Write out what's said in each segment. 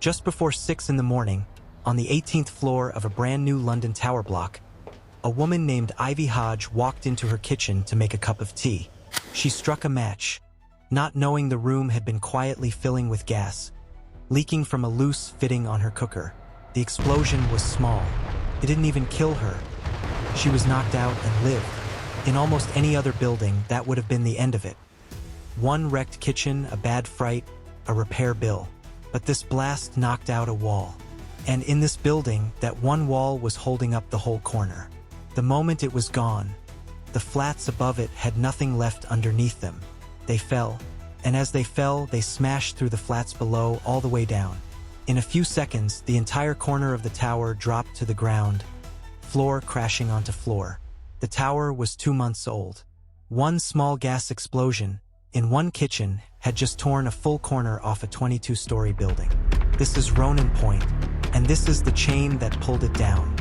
Just before 6 in the morning, on the 18th floor of a brand new London tower block, a woman named Ivy Hodge walked into her kitchen to make a cup of tea. She struck a match, not knowing the room had been quietly filling with gas, leaking from a loose fitting on her cooker. The explosion was small. It didn't even kill her. She was knocked out and lived. In almost any other building, that would have been the end of it. One wrecked kitchen, a bad fright, a repair bill. But this blast knocked out a wall. And in this building, that one wall was holding up the whole corner. The moment it was gone, the flats above it had nothing left underneath them. They fell, and as they fell, they smashed through the flats below all the way down. In a few seconds, the entire corner of the tower dropped to the ground, floor crashing onto floor. The tower was 2 months old. One small gas explosion, in one kitchen, had just torn a full corner off a 22-story building. This is Ronan Point, and this is the chain that pulled it down.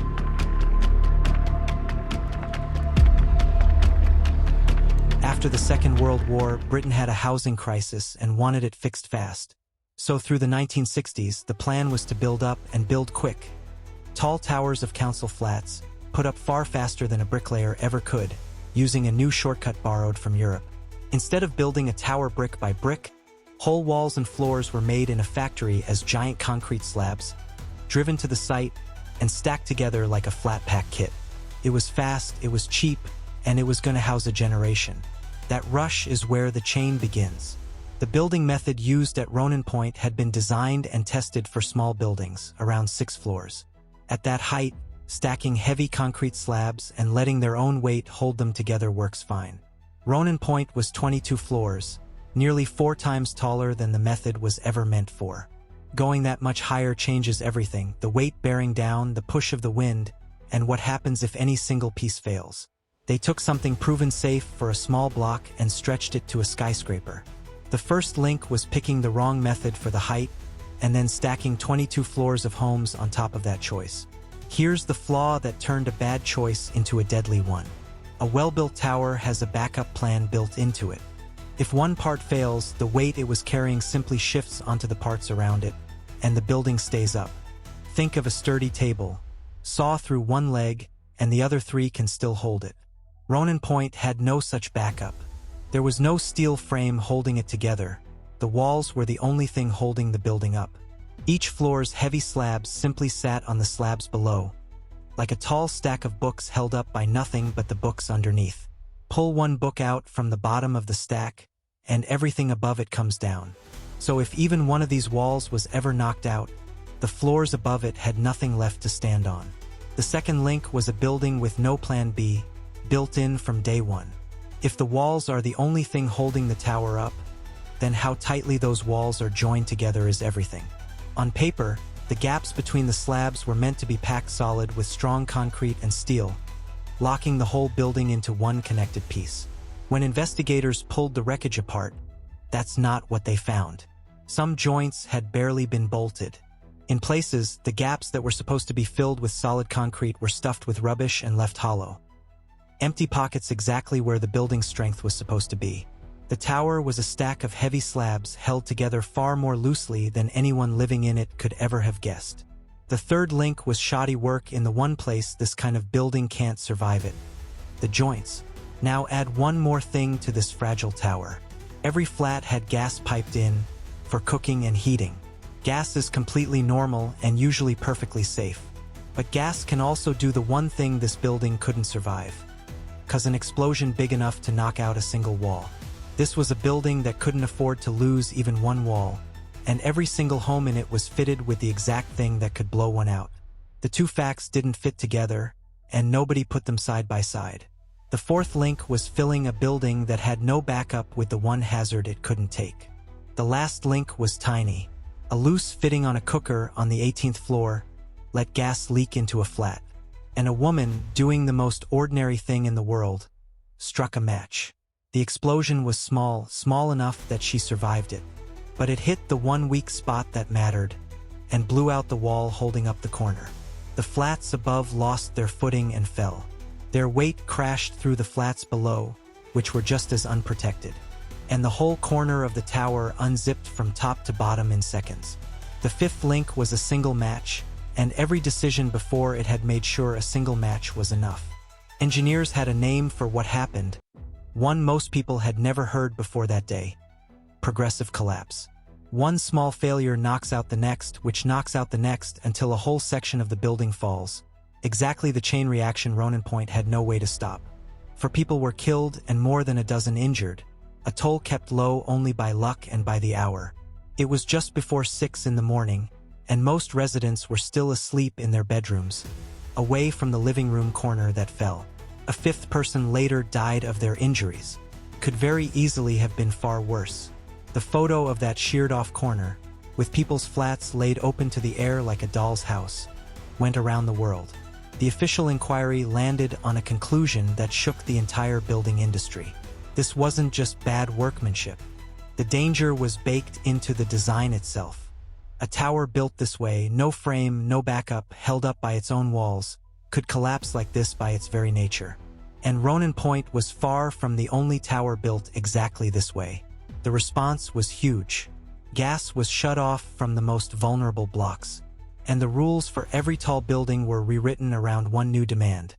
After the Second World War, Britain had a housing crisis and wanted it fixed fast. So through the 1960s, the plan was to build up and build quick. Tall towers of council flats, put up far faster than a bricklayer ever could, using a new shortcut borrowed from Europe. Instead of building a tower brick by brick, whole walls and floors were made in a factory as giant concrete slabs, driven to the site and stacked together like a flat-pack kit. It was fast, it was cheap, and it was going to house a generation. That rush is where the chain begins. The building method used at Ronan Point had been designed and tested for small buildings, around 6 floors. At that height, stacking heavy concrete slabs and letting their own weight hold them together works fine. Ronan Point was 22 floors, nearly 4 times taller than the method was ever meant for. Going that much higher changes everything, the weight bearing down, the push of the wind, and what happens if any single piece fails. They took something proven safe for a small block and stretched it to a skyscraper. The first link was picking the wrong method for the height, and then stacking 22 floors of homes on top of that choice. Here's the flaw that turned a bad choice into a deadly one. A well-built tower has a backup plan built into it. If one part fails, the weight it was carrying simply shifts onto the parts around it, and the building stays up. Think of a sturdy table. Saw through one leg, and the other 3 can still hold it. Ronan Point had no such backup. There was no steel frame holding it together. The walls were the only thing holding the building up. Each floor's heavy slabs simply sat on the slabs below, like a tall stack of books held up by nothing but the books underneath. Pull one book out from the bottom of the stack, and everything above it comes down. So if even one of these walls was ever knocked out, the floors above it had nothing left to stand on. The second link was a building with no plan B, built in from day one. If the walls are the only thing holding the tower up, then how tightly those walls are joined together is everything. On paper, the gaps between the slabs were meant to be packed solid with strong concrete and steel, locking the whole building into one connected piece. When investigators pulled the wreckage apart, that's not what they found. Some joints had barely been bolted. In places, the gaps that were supposed to be filled with solid concrete were stuffed with rubbish and left hollow. Empty pockets exactly where the building's strength was supposed to be. The tower was a stack of heavy slabs held together far more loosely than anyone living in it could ever have guessed. The third link was shoddy work in the one place this kind of building can't survive it: the joints. Now add one more thing to this fragile tower. Every flat had gas piped in for cooking and heating. Gas is completely normal and usually perfectly safe. But gas can also do the one thing this building couldn't survive: cause an explosion big enough to knock out a single wall. This was a building that couldn't afford to lose even one wall, and every single home in it was fitted with the exact thing that could blow one out. The two facts didn't fit together, and nobody put them side by side. The fourth link was filling a building that had no backup with the one hazard it couldn't take. The last link was tiny. A loose fitting on a cooker on the 18th floor let gas leak into a flat. And a woman, doing the most ordinary thing in the world, struck a match. The explosion was small enough that she survived it. But it hit the one weak spot that mattered, and blew out the wall holding up the corner. The flats above lost their footing and fell. Their weight crashed through the flats below, which were just as unprotected. And the whole corner of the tower unzipped from top to bottom in seconds. The fifth link was a single match, and every decision before it had made sure a single match was enough. Engineers had a name for what happened, one most people had never heard before that day: progressive collapse. One small failure knocks out the next, which knocks out the next until a whole section of the building falls. Exactly the chain reaction Ronan Point had no way to stop. For people were killed and more than a dozen injured, a toll kept low only by luck and by the hour. It was just before 6 in the morning, and most residents were still asleep in their bedrooms, away from the living room corner that fell. A fifth person later died of their injuries. Could very easily have been far worse. The photo of that sheared-off corner, with people's flats laid open to the air like a doll's house, went around the world. The official inquiry landed on a conclusion that shook the entire building industry. This wasn't just bad workmanship. The danger was baked into the design itself. A tower built this way, no frame, no backup, held up by its own walls, could collapse like this by its very nature. And Ronan Point was far from the only tower built exactly this way. The response was huge. Gas was shut off from the most vulnerable blocks, and the rules for every tall building were rewritten around one new demand.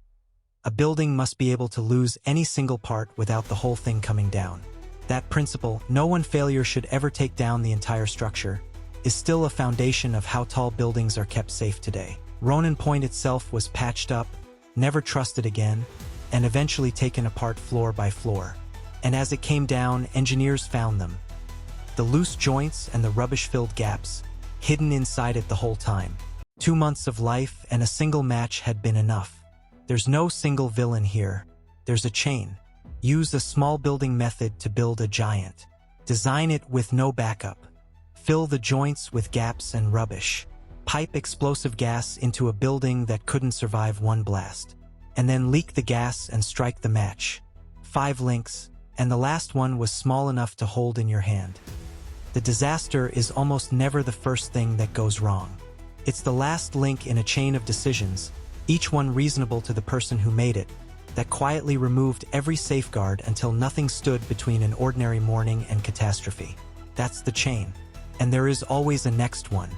A building must be able to lose any single part without the whole thing coming down. That principle, no one failure should ever take down the entire structure, is still a foundation of how tall buildings are kept safe today. Ronan Point itself was patched up, never trusted again, and eventually taken apart floor by floor. And as it came down, engineers found them. The loose joints and the rubbish-filled gaps, hidden inside it the whole time. 2 months of life and a single match had been enough. There's no single villain here. There's a chain. Use a small building method to build a giant. Design it with no backup. Fill the joints with gaps and rubbish. Pipe explosive gas into a building that couldn't survive one blast. And then leak the gas and strike the match. 5 links, and the last one was small enough to hold in your hand. The disaster is almost never the first thing that goes wrong. It's the last link in a chain of decisions, each one reasonable to the person who made it, that quietly removed every safeguard until nothing stood between an ordinary morning and catastrophe. That's the chain. And there is always a next one.